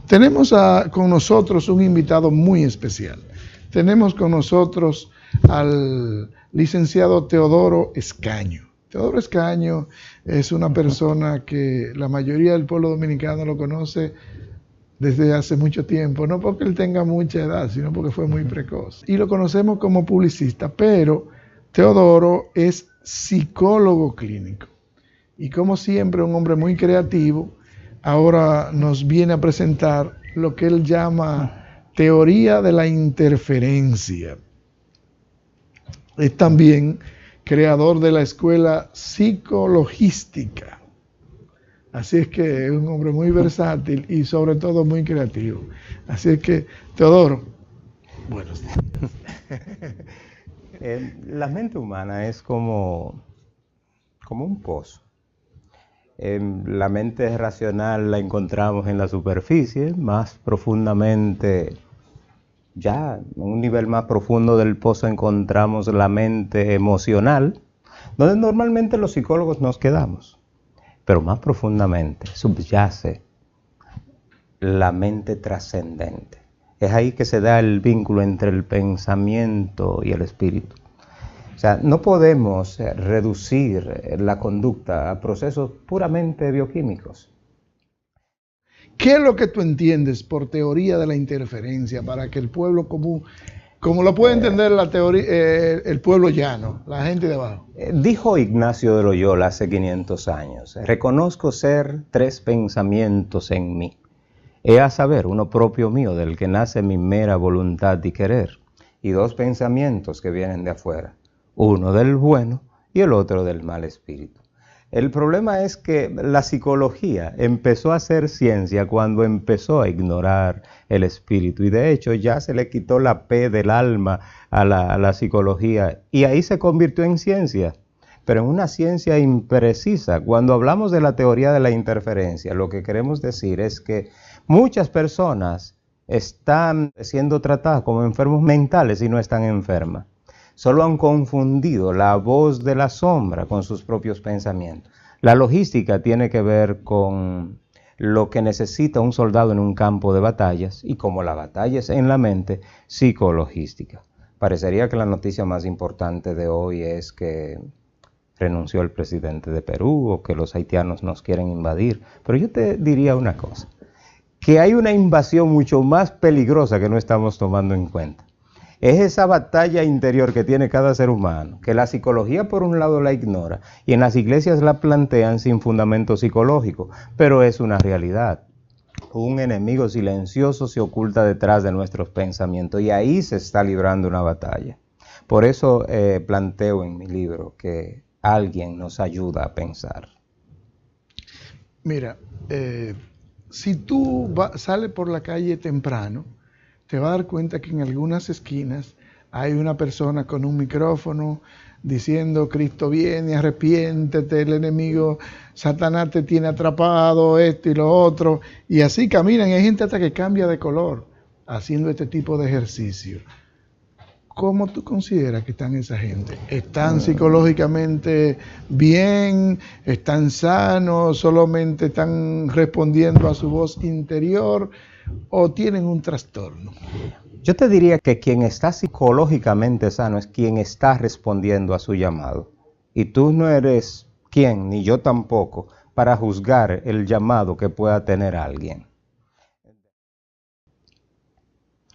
Tenemos con nosotros un invitado muy especial. Tenemos con nosotros al licenciado Teodoro Escaño. Teodoro Escaño es una persona que la mayoría del pueblo dominicano lo conoce desde hace mucho tiempo, no porque él tenga mucha edad, sino porque fue muy precoz. Y lo conocemos como publicista, pero Teodoro es psicólogo clínico. Y como siempre, un hombre muy creativo, ahora nos viene a presentar lo que él llama teoría de la interferencia. Es también creador de la escuela psicologística. Así es que es un hombre muy versátil y sobre todo muy creativo. Así es que, Teodoro, buenos días. La mente humana es como un pozo. La mente racional la encontramos en la superficie, más profundamente, ya en un nivel más profundo del pozo encontramos la mente emocional, donde normalmente los psicólogos nos quedamos. Pero más profundamente subyace la mente trascendente. Es ahí que se da el vínculo entre el pensamiento y el espíritu. O sea, no podemos reducir la conducta a procesos puramente bioquímicos. ¿Qué es lo que tú entiendes por teoría de la interferencia para que el pueblo común, como lo puede entender la teoría, el pueblo llano, la gente de abajo? Dijo Ignacio de Loyola hace 500 años, reconozco ser 3 pensamientos en mí. He a saber, uno propio mío, del que nace mi mera voluntad y querer, y 2 pensamientos que vienen de afuera, uno del bueno y el otro del mal espíritu. El problema es que la psicología empezó a ser ciencia cuando empezó a ignorar el espíritu, y de hecho ya se le quitó la P del alma a la psicología, y ahí se convirtió en ciencia, pero en una ciencia imprecisa. Cuando hablamos de la teoría de la interferencia, lo que queremos decir es que muchas personas están siendo tratadas como enfermos mentales y no están enfermas. Solo han confundido la voz de la sombra con sus propios pensamientos. La logística tiene que ver con lo que necesita un soldado en un campo de batallas, y como la batalla es en la mente, psicologística. Parecería que la noticia más importante de hoy es que renunció el presidente de Perú o que los haitianos nos quieren invadir. Pero yo te diría una cosa, que hay una invasión mucho más peligrosa que no estamos tomando en cuenta. Es esa batalla interior que tiene cada ser humano, que la psicología por un lado la ignora y en las iglesias la plantean sin fundamento psicológico, pero es una realidad. Un enemigo silencioso se oculta detrás de nuestros pensamientos y ahí se está librando una batalla. Por eso planteo en mi libro que alguien nos ayuda a pensar. Mira, si tú sales por la calle temprano, te vas a dar cuenta que en algunas esquinas hay una persona con un micrófono diciendo: Cristo viene, arrepiéntete, el enemigo, Satanás te tiene atrapado, esto y lo otro. Y así caminan, y hay gente hasta que cambia de color haciendo este tipo de ejercicio. ¿Cómo tú consideras que están esa gente? ¿Están psicológicamente bien? ¿Están sanos? ¿Solamente están respondiendo a su voz interior? ¿O tienen un trastorno? Yo te diría que quien está psicológicamente sano es quien está respondiendo a su llamado. Y tú no eres quien, ni yo tampoco, para juzgar el llamado que pueda tener alguien.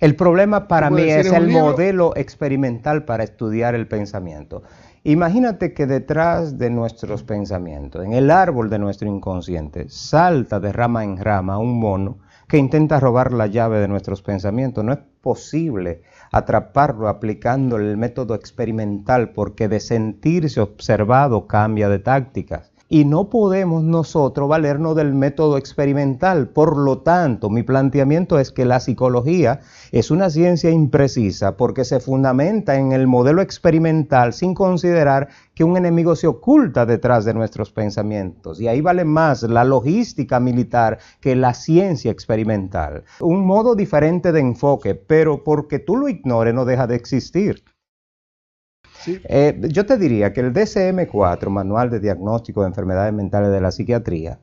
El problema para mí es el modelo experimental para estudiar el pensamiento. Imagínate que detrás de nuestros pensamientos, en el árbol de nuestro inconsciente, salta de rama en rama un mono que intenta robar la llave de nuestros pensamientos. No es posible atraparlo aplicando el método experimental, porque de sentirse observado cambia de tácticas. Y no podemos nosotros valernos del método experimental. Por lo tanto, mi planteamiento es que la psicología es una ciencia imprecisa porque se fundamenta en el modelo experimental sin considerar que un enemigo se oculta detrás de nuestros pensamientos. Y ahí vale más la logística militar que la ciencia experimental. Un modo diferente de enfoque, pero porque tú lo ignores no deja de existir. Sí. Yo te diría que el DSM-4, Manual de Diagnóstico de Enfermedades Mentales de la Psiquiatría,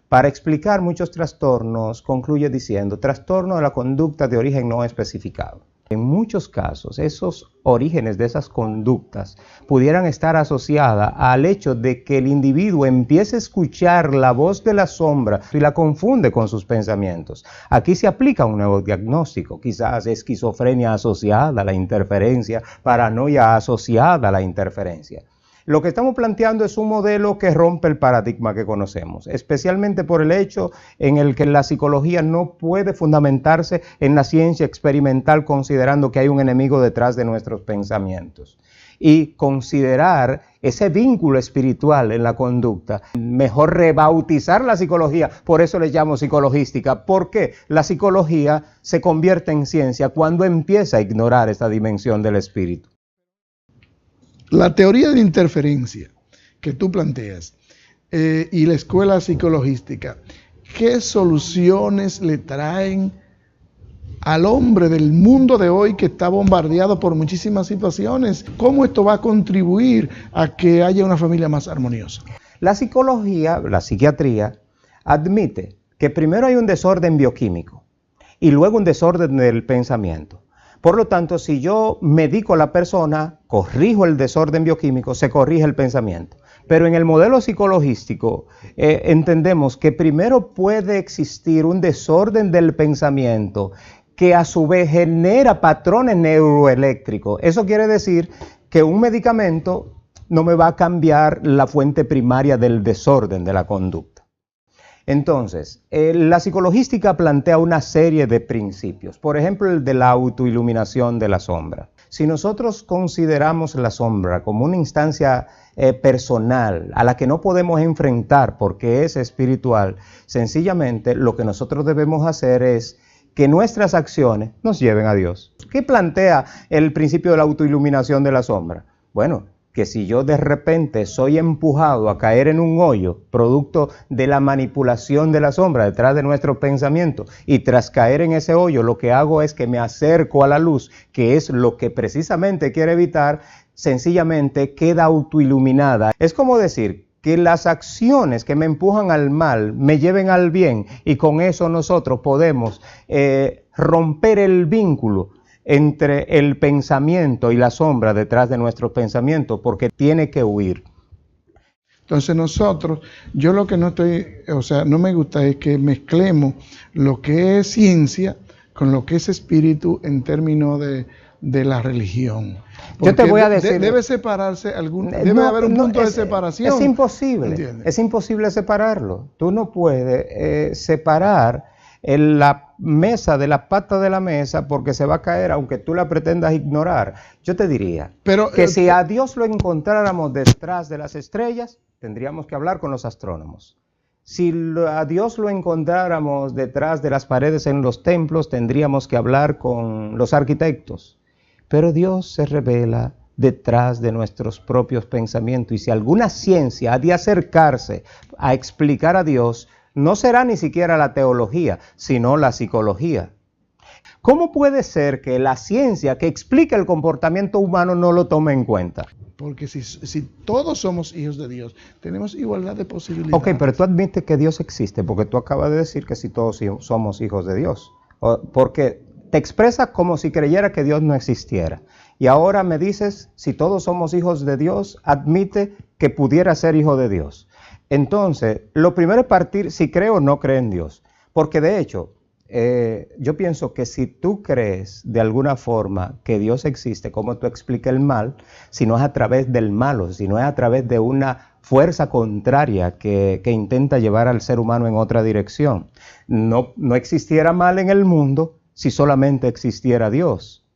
Para explicar muchos trastornos, concluye diciendo, trastorno de la conducta de origen no especificado. En muchos casos, esos orígenes de esas conductas pudieran estar asociadas al hecho de que el individuo empiece a escuchar la voz de la sombra y la confunde con sus pensamientos. Aquí se aplica un nuevo diagnóstico, quizás esquizofrenia asociada a la interferencia, paranoia asociada a la interferencia. Lo que estamos planteando es un modelo que rompe el paradigma que conocemos, especialmente por el hecho en el que la psicología no puede fundamentarse en la ciencia experimental considerando que hay un enemigo detrás de nuestros pensamientos. Y considerar ese vínculo espiritual en la conducta, mejor rebautizar la psicología, por eso le llamo psicologística, porque la psicología se convierte en ciencia cuando empieza a ignorar esta dimensión del espíritu. La teoría de interferencia que tú planteas y la escuela psicologística, ¿qué soluciones le traen al hombre del mundo de hoy que está bombardeado por muchísimas situaciones? ¿Cómo esto va a contribuir a que haya una familia más armoniosa? La psicología, la psiquiatría, admite que primero hay un desorden bioquímico y luego un desorden del pensamiento. Por lo tanto, si yo medico a la persona, corrijo el desorden bioquímico, se corrige el pensamiento. Pero en el modelo psicologístico entendemos que primero puede existir un desorden del pensamiento que a su vez genera patrones neuroeléctricos. Eso quiere decir que un medicamento no me va a cambiar la fuente primaria del desorden de la conducta. Entonces, la psicologística plantea una serie de principios, por ejemplo, el de la autoiluminación de la sombra. Si nosotros consideramos la sombra como una instancia personal a la que no podemos enfrentar porque es espiritual, sencillamente lo que nosotros debemos hacer es que nuestras acciones nos lleven a Dios. ¿Qué plantea el principio de la autoiluminación de la sombra? Bueno, que si yo de repente soy empujado a caer en un hoyo, producto de la manipulación de la sombra detrás de nuestro pensamiento, y tras caer en ese hoyo lo que hago es que me acerco a la luz, que es lo que precisamente quiere evitar, sencillamente queda autoiluminada. Es como decir que las acciones que me empujan al mal me lleven al bien, y con eso nosotros podemos romper el vínculo entre el pensamiento y la sombra detrás de nuestros pensamientos, porque tiene que huir. Entonces nosotros, yo lo que no me gusta es que mezclemos lo que es ciencia con lo que es espíritu en términos de la religión. Porque yo te voy a decir, debe separarse debe haber un punto de separación. Es imposible, ¿entiendes? Es imposible separarlo. Tú no puedes separar la mesa de la pata de la mesa porque se va a caer aunque tú la pretendas ignorar. Yo te diría que si a Dios lo encontráramos detrás de las estrellas, tendríamos que hablar con los astrónomos. Si a Dios lo encontráramos detrás de las paredes en los templos, tendríamos que hablar con los arquitectos. Pero Dios se revela detrás de nuestros propios pensamientos, y si alguna ciencia ha de acercarse a explicar a Dios, no será ni siquiera la teología, sino la psicología. ¿Cómo puede ser que la ciencia que explica el comportamiento humano no lo tome en cuenta? Porque si todos somos hijos de Dios, tenemos igualdad de posibilidades. Ok, pero tú admites que Dios existe, porque tú acabas de decir que si todos somos hijos de Dios. Porque te expresas como si creyera que Dios no existiera. Y ahora me dices, si todos somos hijos de Dios, admite que pudiera ser hijo de Dios. Entonces, lo primero es partir si cree o no cree en Dios. Porque de hecho, yo pienso que si tú crees de alguna forma que Dios existe, como tú explicas el mal, si no es a través del malo, si no es a través de una fuerza contraria que intenta llevar al ser humano en otra dirección, no existiera mal en el mundo si solamente existiera Dios.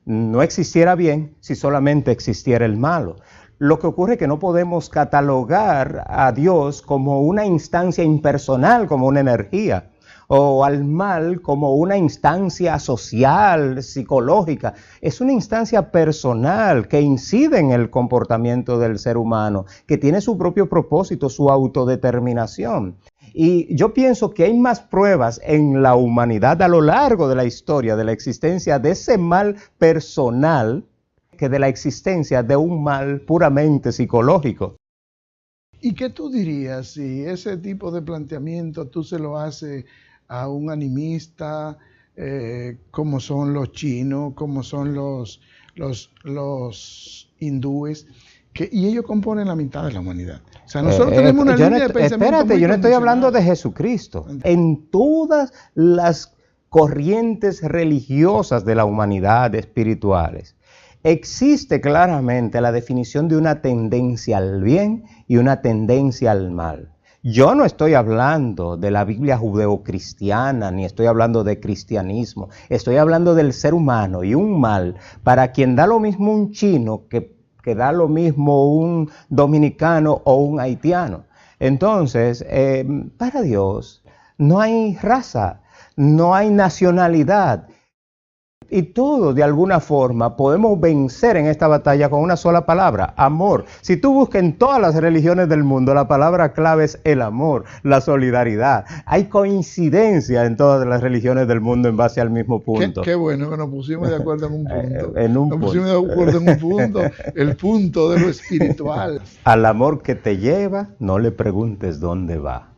No existiera bien si solamente existiera el malo. Lo que ocurre es que no podemos catalogar a Dios como una instancia impersonal, como una energía, o al mal como una instancia social, psicológica. Es una instancia personal que incide en el comportamiento del ser humano, que tiene su propio propósito, su autodeterminación. Y yo pienso que hay más pruebas en la humanidad a lo largo de la historia de la existencia de ese mal personal que de la existencia de un mal puramente psicológico. ¿Y qué tú dirías si ese tipo de planteamiento tú se lo haces a un animista, como son los chinos, como son los hindúes, y ellos componen la mitad de la humanidad? O sea, nosotros tenemos una línea de pensamiento Espérate, muy yo no estoy hablando de condicionada. Jesucristo. En todas las corrientes religiosas de la humanidad espirituales, existe claramente la definición de una tendencia al bien y una tendencia al mal. Yo no estoy hablando de la Biblia judeocristiana, ni estoy hablando de cristianismo. Estoy hablando del ser humano y un mal para quien da lo mismo un chino que da lo mismo un dominicano o un haitiano. Entonces, para Dios no hay raza, no hay nacionalidad. Y todos, de alguna forma, podemos vencer en esta batalla con una sola palabra: amor. Si tú buscas en todas las religiones del mundo, la palabra clave es el amor, la solidaridad. Hay coincidencia en todas las religiones del mundo en base al mismo punto. Qué bueno que nos pusimos de acuerdo en un punto. Nos pusimos de acuerdo en un punto, el punto de lo espiritual. Al amor que te lleva, no le preguntes dónde va.